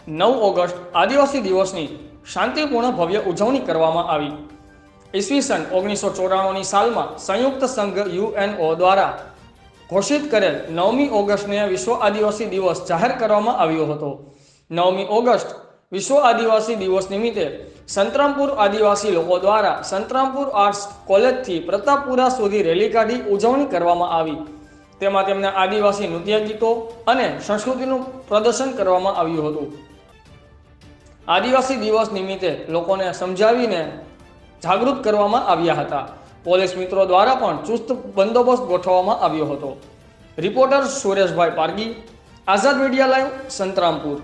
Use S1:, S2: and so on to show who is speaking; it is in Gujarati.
S1: 9 ઓગસ્ટ આદિવાસી દિવસની શાંતિપૂર્ણ ભવ્ય ઉજવણી કરવામાં આવી। ઈસવીસન 1994ની સાલમાં સંયુક્ત સંઘ યુએનઓ દ્વારા ઘોષિત કરેલ 9મી ઓગસ્ટને વિશ્વ આદિવાસી દિવસ જાહેર કરવામાં આવ્યો હતો। 9મી ઓગસ્ટ વિશ્વ આદિવાસી દિવસ નિમિત્તે સંતરામપુર આદિવાસી લોકો દ્વારા સંતરામપુર આર્ટ્સ કોલેજથી પ્રતાપપુરા સુધી રેલી કાઢી ઉજવણી કરવામાં આવી। તેમાં તેમના આદિવાસી નૃત્ય ગીતો અને સંસ્કૃતિનું પ્રદર્શન કરવામાં આવ્યું હતું। આદિવાસી દિવસ નિમિત્તે લોકોને સમજાવીને જાગૃત કરવામાં આવ્યા હતા। પોલીસ મિત્રો દ્વારા પણ ચુસ્ત બંદોબસ્ત ગોઠવવામાં આવ્યો હતો। રિપોર્ટર સુરેશભાઈ પારગી, આઝાદ મીડિયા લાઈવ, સંતરામપુર।